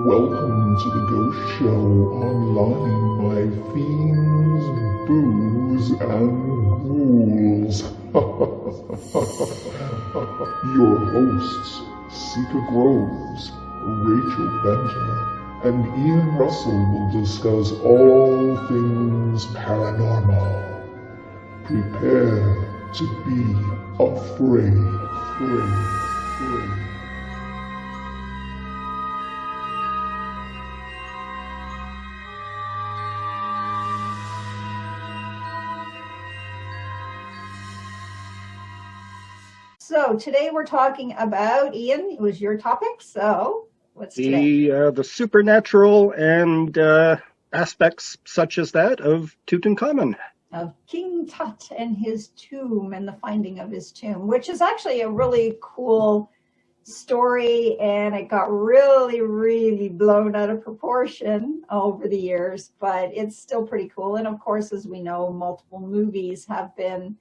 Welcome to the Ghost Show online, my fiends, booze, and ghouls. Your hosts, Seika Groves, Rachel Benter, and Ian Russell will discuss all things paranormal. Prepare to be afraid. So today we're talking about, Ian, it was your topic, so what's today? The supernatural and aspects such as that of Tutankhamun. Of King Tut and his tomb and the finding of his tomb, which is actually a really cool story, and it got really, really blown out of proportion over the years, but it's still pretty cool. And of course, as we know, multiple movies have been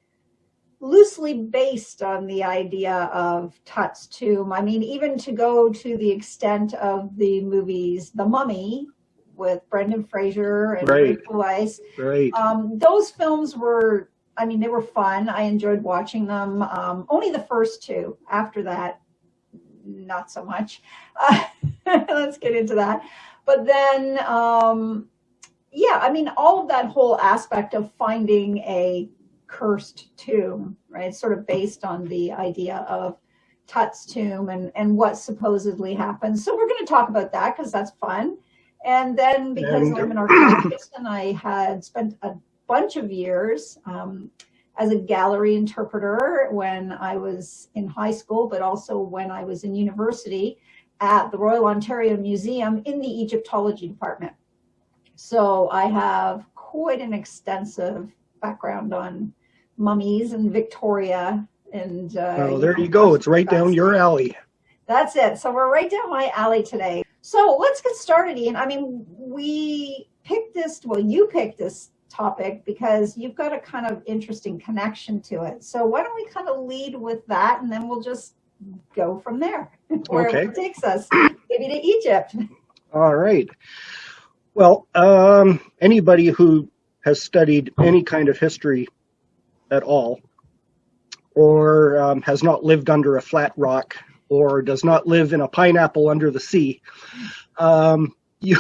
loosely based on the idea of Tut's tomb. I mean, even to go to the extent of the movies The Mummy with Brendan Fraser and Rachel Weisz. Right. Those films were, I mean, they were fun. I enjoyed watching them. Only the first two. After that, not so much. Let's get into that. But then, yeah, I mean, all of that whole aspect of finding a cursed tomb, right? It's sort of based on the idea of Tut's tomb and what supposedly happened. So we're going to talk about that because that's fun. And then because I'm an archaeologist and I had spent a bunch of years as a gallery interpreter when I was in high school, but also when I was in university at the Royal Ontario Museum in the Egyptology department. So I have quite an extensive background on mummies and Victoria, and oh, there you go. It's right down your alley. That's it. So we're right down my alley today. So let's get started, Ian. I mean, we picked this, well, you picked this topic because you've got a kind of interesting connection to it. So why don't we kind of lead with that, and then we'll just go from there, wherever it takes us, maybe to Egypt. All right. Well, anybody who has studied any kind of history at all, or has not lived under a flat rock, or does not live in a pineapple under the sea, you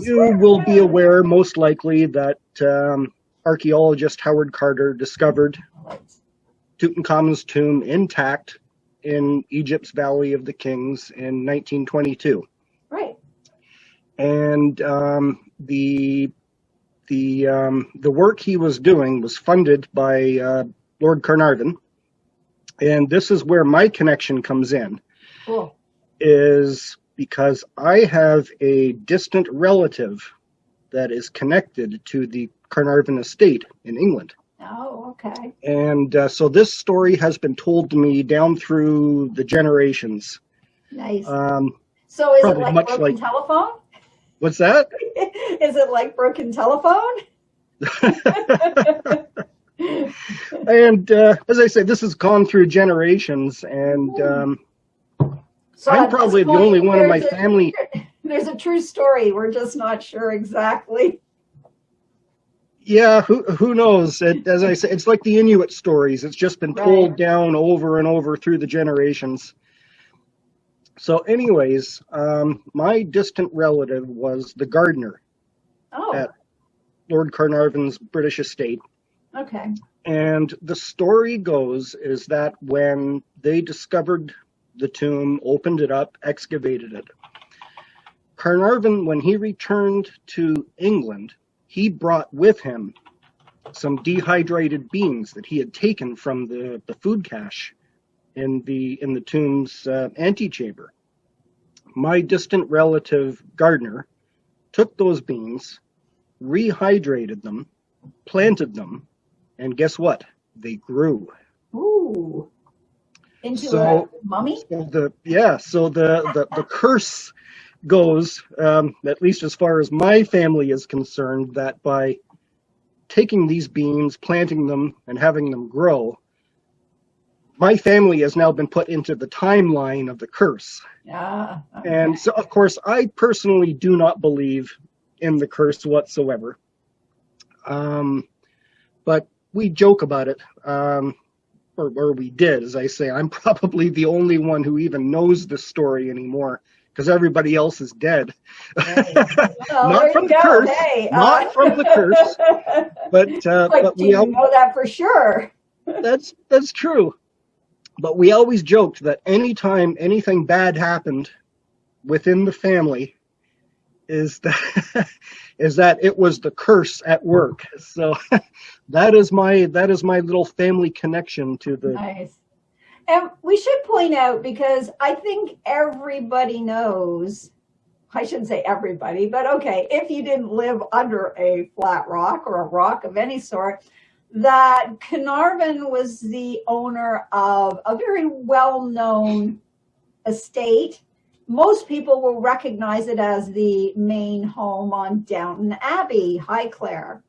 will be aware most likely that archaeologist Howard Carter discovered Tutankhamen's tomb intact in Egypt's Valley of the Kings in 1922. Right. And the work he was doing was funded by Lord Carnarvon, and this is where my connection comes in. Cool. Is because I have a distant relative that is connected to the Carnarvon estate in England. Oh, okay. And so this story has been told to me down through the generations. Nice. So is it like broken telephone? What's that? Is it like broken telephone? And as I say, this has gone through generations, and so I'm probably the only one in my family. There's a true story. We're just not sure exactly. Yeah, who knows? As I say, it's like the Inuit stories. It's just been told down over and over through the generations. So anyways, my distant relative was the gardener at Lord Carnarvon's British estate. Okay. And the story goes is that when they discovered the tomb, opened it up, excavated it, Carnarvon, when he returned to England, he brought with him some dehydrated beans that he had taken from the food cache in the tomb's antechamber. My distant relative Gardner took those beans, rehydrated them, planted them, and guess what? They grew. Ooh. Into a mummy? So the curse goes, at least as far as my family is concerned, that by taking these beans, planting them, and having them grow, my family has now been put into the timeline of the curse. Okay. And so, of course, I personally do not believe in the curse whatsoever. But we joke about it, or we did, as I say. I'm probably the only one who even knows this story anymore, because everybody else is dead. Right. Well, Not there from you the go. curse, Hey, not from the curse, but like, do we you know that for sure? that's true. But we always joked that anytime anything bad happened within the family, is that it was the curse at work. So that is my little family connection to the. Nice. And we should point out, because I think everybody knows, I shouldn't say everybody, but okay, if you didn't live under a flat rock or a rock of any sort, that Carnarvon was the owner of a very well-known estate. Most people will recognize it as the main home on Downton Abbey, Highclere,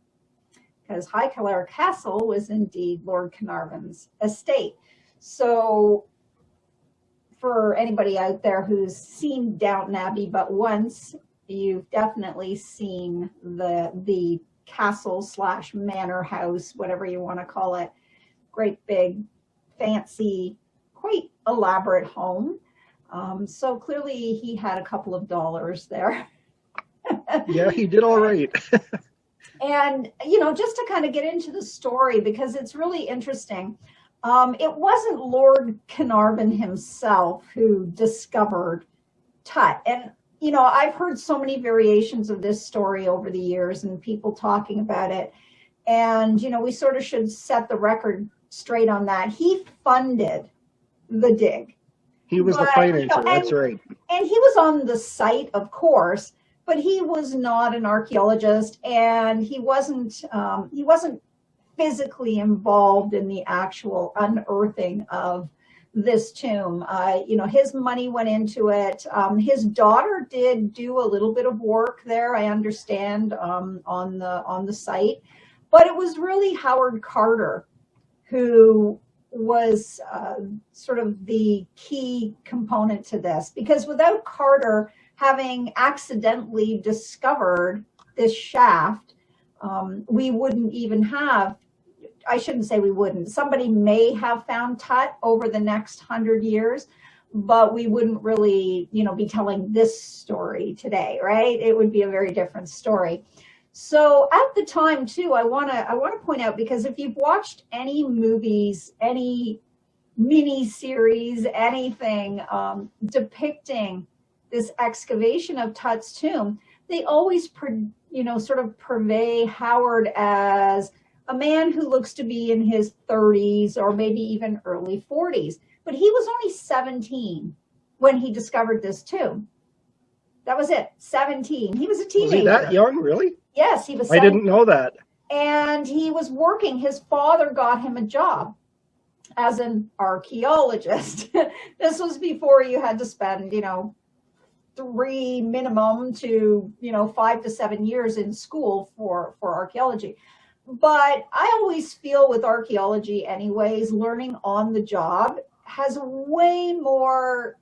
because Highclere Castle was indeed Lord Carnarvon's estate. So for anybody out there who's seen Downton Abbey but once, you've definitely seen the castle / manor house, whatever you want to call it. Great big, fancy, quite elaborate home. So clearly he had a couple of dollars there. Yeah, he did all right. And, just to kind of get into the story, because it's really interesting. It wasn't Lord Carnarvon himself who discovered Tut. And, I've heard so many variations of this story over the years and people talking about it. And, we sort of should set the record straight on that. He funded the dig. He was the financer, that's right. And he was on the site, of course, but he was not an archaeologist, and he wasn't physically involved in the actual unearthing of this tomb. His money went into it. His daughter did do a little bit of work there, I understand, on the site, but it was really Howard Carter who was sort of the key component to this, because without Carter having accidentally discovered this shaft, we wouldn't even have, I shouldn't say we wouldn't, somebody may have found Tut over the next 100 years, but we wouldn't really, be telling this story today, right? It would be a very different story. So at the time too, I want to point out, because if you've watched any movies, any mini series, anything depicting this excavation of Tut's tomb, they always, sort of purvey Howard as a man who looks to be in his 30s or maybe even early 40s. But he was only 17 when he discovered this tomb. That was it, 17. He was a teenager. Was he that young, really? Yes, he was 17. I didn't know that. And he was working. His father got him a job as an archaeologist. This was before you had to spend, 3 minimum to 5 to 7 years in school for archaeology. But I always feel with archaeology anyways, learning on the job has way more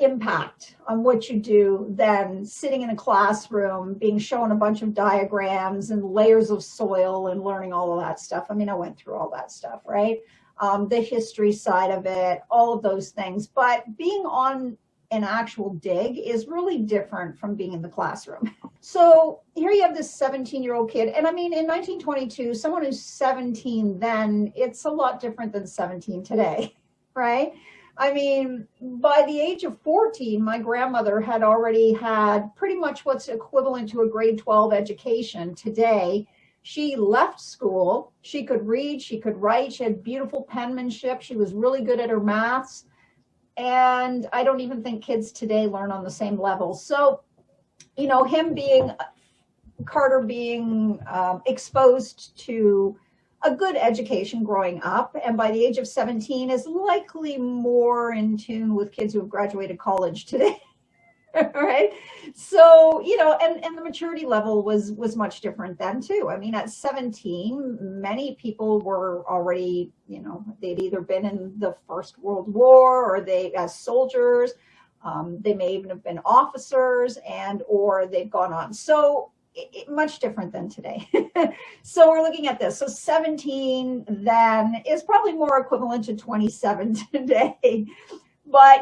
impact on what you do than sitting in a classroom being shown a bunch of diagrams and layers of soil and learning all of that stuff. I mean, I went through all that stuff, right? The history side of it, all of those things. But being on an actual dig is really different from being in the classroom. So here you have this 17-year-old kid. And I mean, in 1922, someone who's 17 then, it's a lot different than 17 today, right? I mean, by the age of 14, my grandmother had already had pretty much what's equivalent to a grade 12 education today. She left school. She could read, she could write, she had beautiful penmanship. She was really good at her maths. And I don't even think kids today learn on the same level. So, Carter being exposed to a good education growing up, and by the age of 17 is likely more in tune with kids who have graduated college today Right? So, and the maturity level was much different then too. I mean, at 17, many people were already, they'd either been in the First World War or they as soldiers. They may even have been officers or they've gone on. So much different than today. So we're looking at this. So 17 then is probably more equivalent to 27 today. But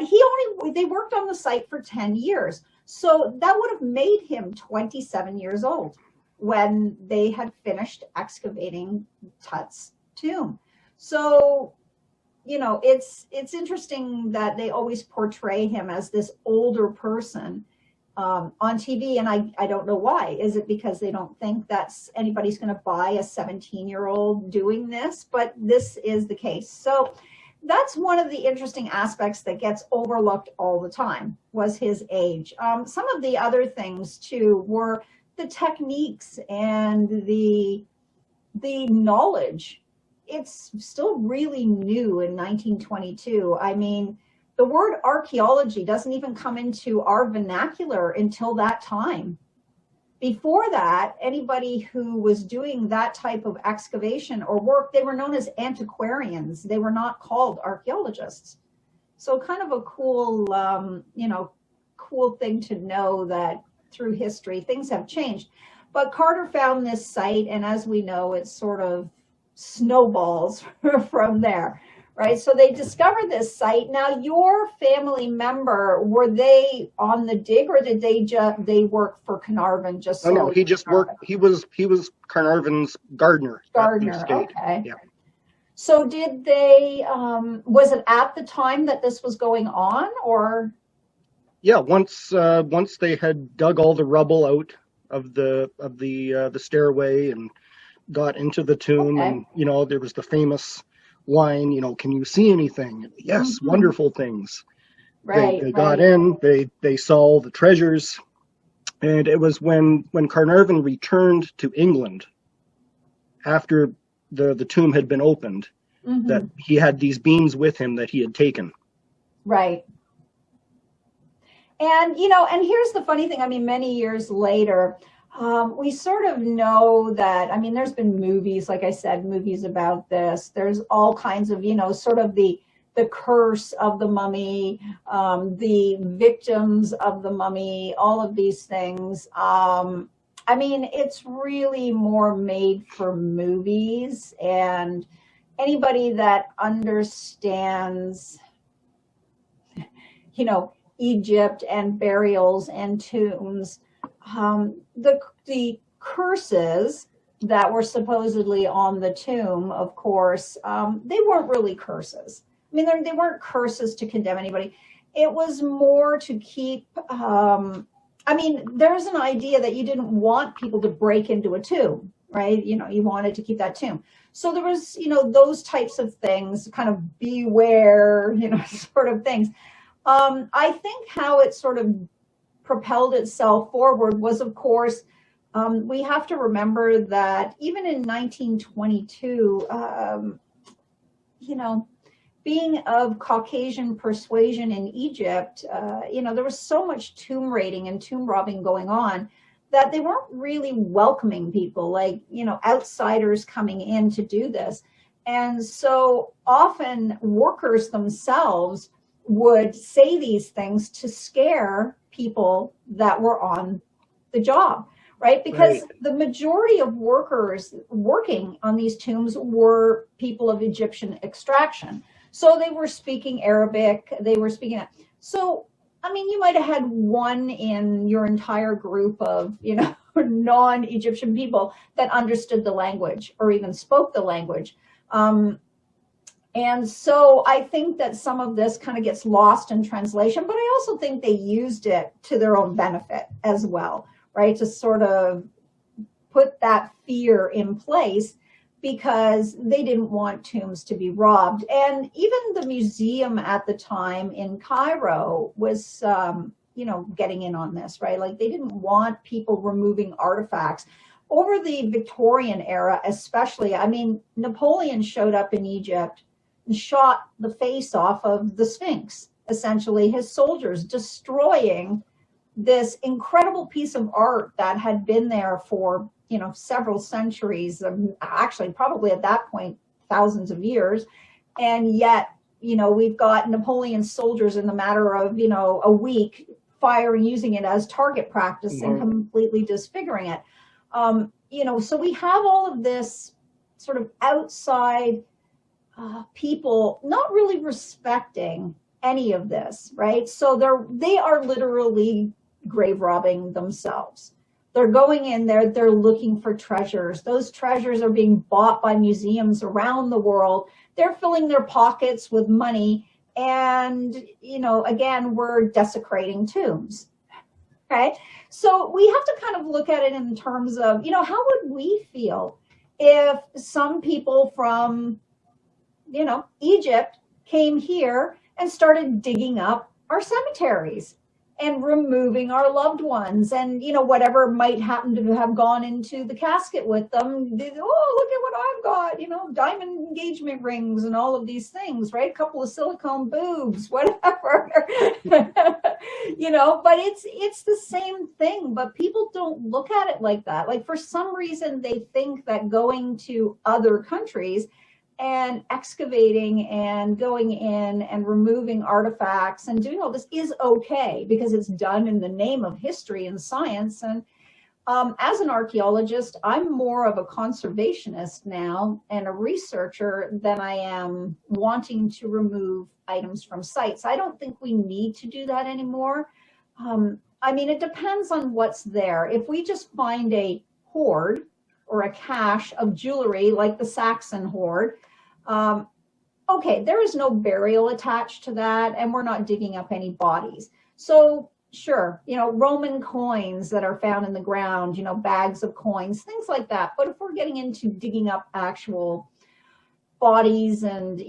they worked on the site for 10 years. So that would have made him 27 years old when they had finished excavating Tut's tomb. So, it's interesting that they always portray him as this older person on TV. And I don't know why. Is it because they don't think anybody's going to buy a 17-year-old doing this? But this is the case. So that's one of the interesting aspects that gets overlooked all the time, was his age. Some of the other things too were the techniques and the knowledge. It's still really new in 1922. I mean, the word archaeology doesn't even come into our vernacular until that time. Before that, anybody who was doing that type of excavation or work, they were known as antiquarians. They were not called archaeologists. So kind of a cool, cool thing to know that through history, things have changed. But Carter found this site, and as we know, it sort of snowballs from there. Right, so they discovered this site. Now, your family member, were they on the dig, or did they work for Carnarvon? No, he just worked. He was Carnarvon's gardener. Okay. Yeah. So did they? Was it at the time that this was going on, or? Yeah, once they had dug all the rubble out of the stairway and got into the tomb, Okay. and there was the famous line, can you see anything? Yes, Mm-hmm. Wonderful things. Right. They got in, they saw the treasures, and it was when Carnarvon returned to England after the tomb had been opened, Mm-hmm. that he had these beams with him that he had taken. Right. And and here's the funny thing. I mean, many years later, we sort of know that, I mean, there's been movies, like I said, movies about this. There's all kinds of, sort of the curse of the mummy, the victims of the mummy, all of these things. I mean, it's really more made for movies, and anybody that understands, Egypt and burials and tombs, the curses that were supposedly on the tomb, of course, they weren't really curses. I mean, they weren't curses to condemn anybody. It was more to keep, I mean, there's an idea that you didn't want people to break into a tomb, right? You wanted to keep that tomb. So there was, those types of things, kind of beware, sort of things. I think how it sort of propelled itself forward was, of course, we have to remember that even in 1922, being of Caucasian persuasion in Egypt, there was so much tomb raiding and tomb robbing going on that they weren't really welcoming people, like, outsiders coming in to do this. And so often workers themselves would say these things to scare people that were on the job, right? Because the majority of workers working on these tombs were people of Egyptian extraction. So they were speaking Arabic, they were speaking. So, I mean, you might have had one in your entire group of, non-Egyptian people that understood the language or even spoke the language. And so I think that some of this kind of gets lost in translation, but I also think they used it to their own benefit as well, right? To sort of put that fear in place because they didn't want tombs to be robbed. And even the museum at the time in Cairo was, getting in on this, right? Like they didn't want people removing artifacts. Over the Victorian era, especially, I mean, Napoleon showed up in Egypt and shot the face off of the Sphinx, essentially his soldiers, destroying this incredible piece of art that had been there for, several centuries, actually probably at that point, thousands of years. And yet, we've got Napoleon's soldiers in the matter of, a week using it as target practice and completely disfiguring it. So we have all of this sort of outside people not really respecting any of this, right? So they are literally grave robbing themselves. They're going in there, they're looking for treasures. Those treasures are being bought by museums around the world. They're filling their pockets with money. And, again, we're desecrating tombs, right? So we have to kind of look at it in terms of, how would we feel if some people from, Egypt came here and started digging up our cemeteries and removing our loved ones and, whatever might happen to have gone into the casket with them. Look at what I've got, diamond engagement rings and all of these things, right? A couple of silicone boobs, whatever, but it's the same thing, but people don't look at it like that. Like, for some reason, they think that going to other countries and excavating and going in and removing artifacts and doing all this is okay because it's done in the name of history and science. And as an archaeologist, I'm more of a conservationist now and a researcher than I am wanting to remove items from sites. I don't think we need to do that anymore. It depends on what's there. If we just find a hoard or a cache of jewelry like the Saxon hoard, okay, there is no burial attached to that, and we're not digging up any bodies. So sure, Roman coins that are found in the ground, bags of coins, things like that. But if we're getting into digging up actual bodies and,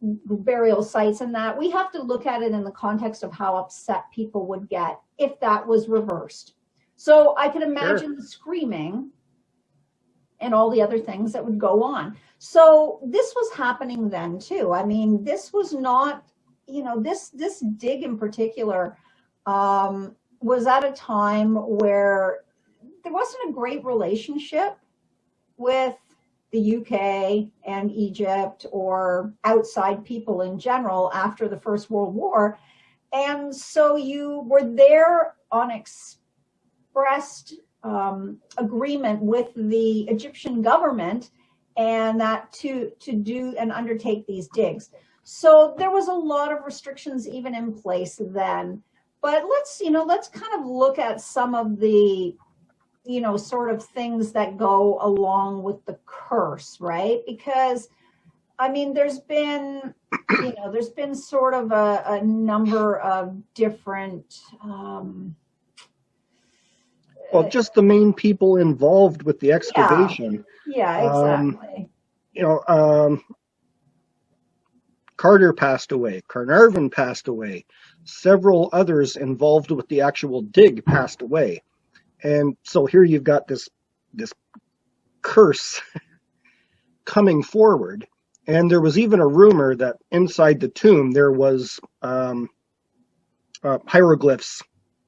burial sites and that, we have to look at it in the context of how upset people would get if that was reversed. So I could imagine the screaming and all the other things that would go on. So this was happening then too. This was not, this dig in particular was at a time where there wasn't a great relationship with the UK and Egypt or outside people in general after the First World War. And so you were there on expressed agreement with the Egyptian government and that to do and undertake these digs. So there was a lot of restrictions even in place then. But let's kind of look at some of the, sort of things that go along with the curse, right? Because, there's been sort of a number of different just the main people involved with the excavation. Yeah, exactly. Carter passed away. Carnarvon passed away. Several others involved with the actual dig passed away. And so here you've got this curse coming forward. And there was even a rumor that inside the tomb there was hieroglyphs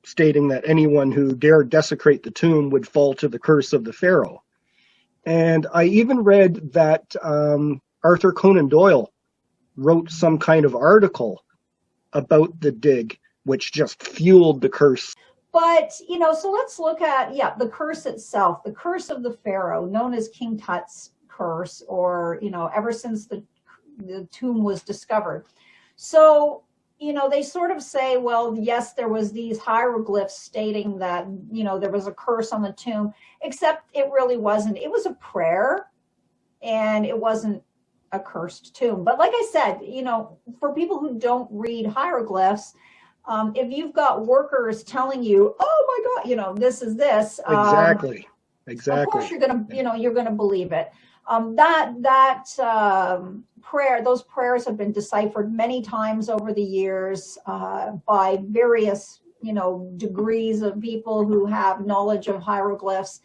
stating that anyone who dared desecrate the tomb would fall to the curse of the pharaoh. And I even read that Arthur Conan Doyle wrote some kind of article about the dig, which just fueled the curse. But, so let's look at, the curse itself, the curse of the pharaoh, known as King Tut's curse, or, ever since the tomb was discovered. So, they sort of say, well, yes, there was these hieroglyphs stating that, there was a curse on the tomb, except it really wasn't. It was a prayer, and it wasn't a cursed tomb. But like I said, for people who don't read hieroglyphs, if you've got workers telling you, oh my God, this is this. Exactly. Of course you're gonna believe it. That prayer, those prayers have been deciphered many times over the years by various, degrees of people who have knowledge of hieroglyphs.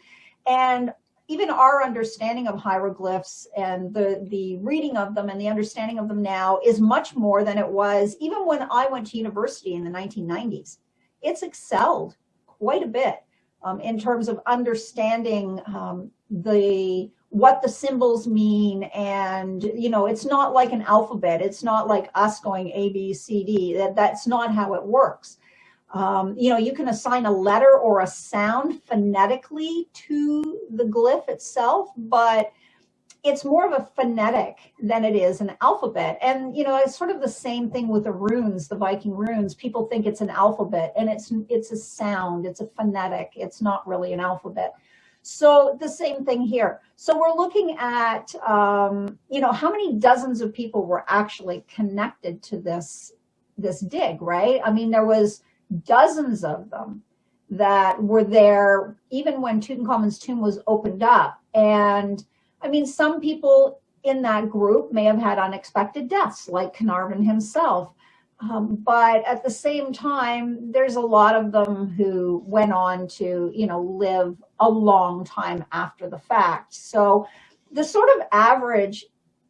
And even our understanding of hieroglyphs and the reading of them and the understanding of them now is much more than it was even when I went to university in the 1990s. It's excelled quite a bit in terms of understanding what the symbols mean. And, you know, it's not like an alphabet. It's not like us going A, B, C, D. That's not how it works. You know, you can assign a letter or a sound phonetically to the glyph itself, but it's more of a phonetic than it is an alphabet. And, you know, it's sort of the same thing with the runes, the Viking runes. People think it's an alphabet, and it's a sound, it's a phonetic. It's not really an alphabet. So the same thing here. So we're looking at, you know, how many dozens of people were actually connected to this dig, right? I mean, there was dozens of them that were there even when Tutankhamun's tomb was opened up. And I mean, some people in that group may have had unexpected deaths, like Carnarvon himself. But at the same time, there's a lot of them who went on to, you know, live a long time after the fact. So the sort of average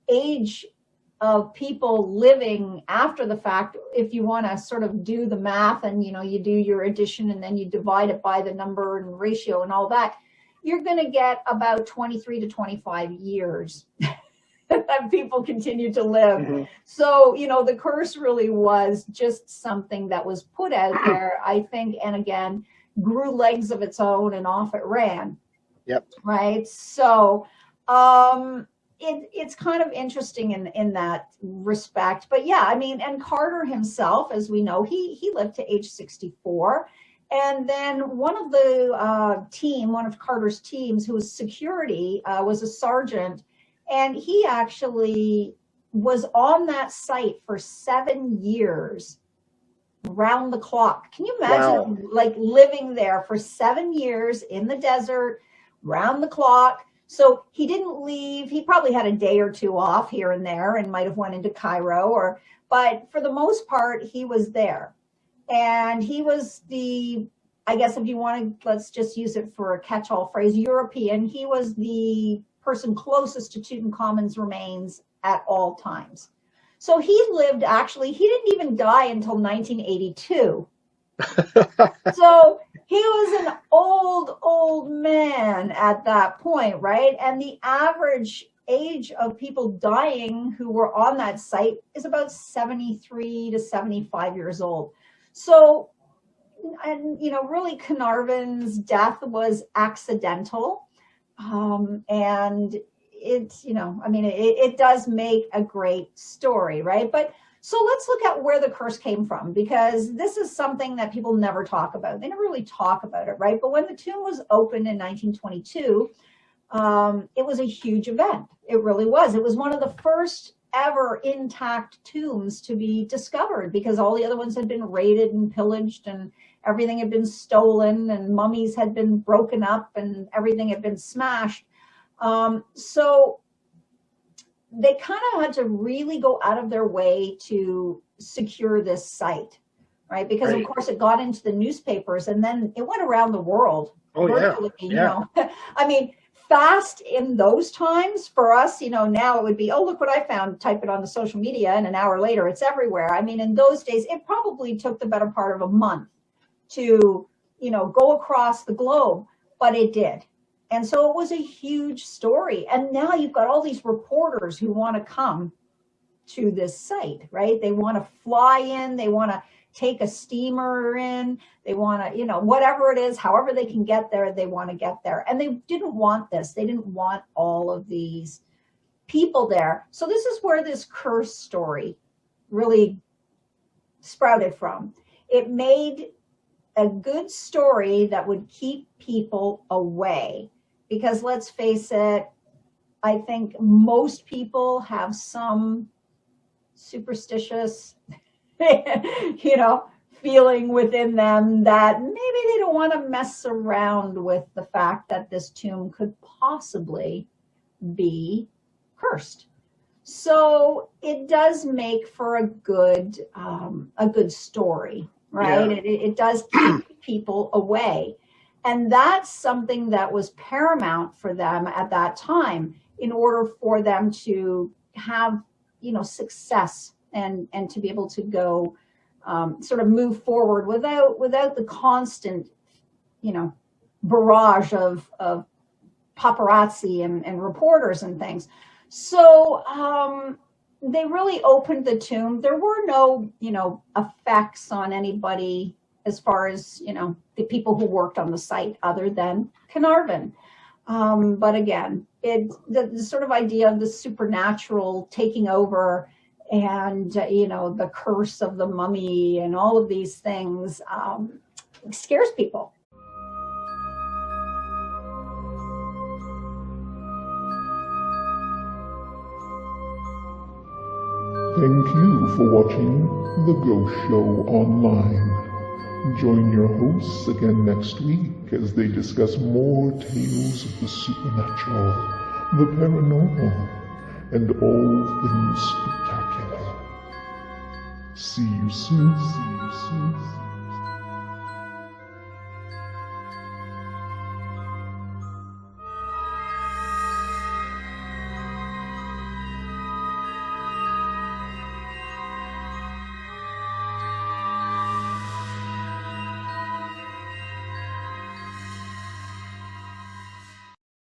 age of people living after the fact, if you want to sort of do the math and, you know, you do your addition and then you divide it by the number and ratio and all that, you're going to get about 23 to 25 years that people continue to live. Mm-hmm. So, you know, the curse really was just something that was put out there, I think, and again, grew legs of its own and off it ran. Yep. Right. So, it's kind of interesting in that respect. But yeah, I mean, and Carter himself, as we know, he lived to age 64. And then one of Carter's teams, who was security, was a sergeant, and he actually was on that site for 7 years, round the clock. Can you imagine, wow, like living there for 7 years in the desert, round the clock? So he didn't leave. He probably had a day or two off here and there and might have went into Cairo, but for the most part, he was there. And he was I guess if you want to, let's just use it for a catch-all phrase, European. He was the person closest to Tutankhamun's remains at all times. So he lived, actually, he didn't even die until 1982. So he was an old man at that point, right? And the average age of people dying who were on that site is about 73 to 75 years old. So, and, you know, really Carnarvon's death was accidental. And it's, you know, I mean, it does make a great story, right? But so let's look at where the curse came from, because this is something that people never talk about. They never really talk about it, right? But when the tomb was opened in 1922, it was a huge event. It really was. It was one of the first ever intact tombs to be discovered, because all the other ones had been raided and pillaged and everything had been stolen and mummies had been broken up and everything had been smashed. So they kind of had to really go out of their way to secure this site, right? Because right, of course it got into the newspapers and then it went around the world. Oh, virtually, yeah. You know? I mean, fast in those times for us, you know, now it would be, oh, look what I found, type it on the social media, and an hour later it's everywhere. I mean, in those days, it probably took the better part of a month to, you know, go across the globe, but it did. And so it was a huge story. And now you've got all these reporters who want to come to this site, right? They want to fly in, they want to take a steamer in, they want to, you know, whatever it is, however they can get there, they want to get there. And they didn't want this. They didn't want all of these people there. So this is where this curse story really sprouted from. It made a good story that would keep people away, because let's face it, I think most people have some superstitious, you know, feeling within them that maybe they don't want to mess around with the fact that this tomb could possibly be cursed. So it does make for a good story, right? Yeah. It does keep people away. And that's something that was paramount for them at that time in order for them to have, you know, success and to be able to go sort of move forward without the constant barrage of paparazzi and reporters and things. So they really opened the tomb. There were no, effects on anybody as far as, the people who worked on the site other than Carnarvon. But again, the sort of idea of the supernatural taking over and, the curse of the mummy and all of these things scares people. Thank you for watching The Ghost Show Online. Join your hosts again next week as they discuss more tales of the supernatural, the paranormal, and all things spectacular. See you soon.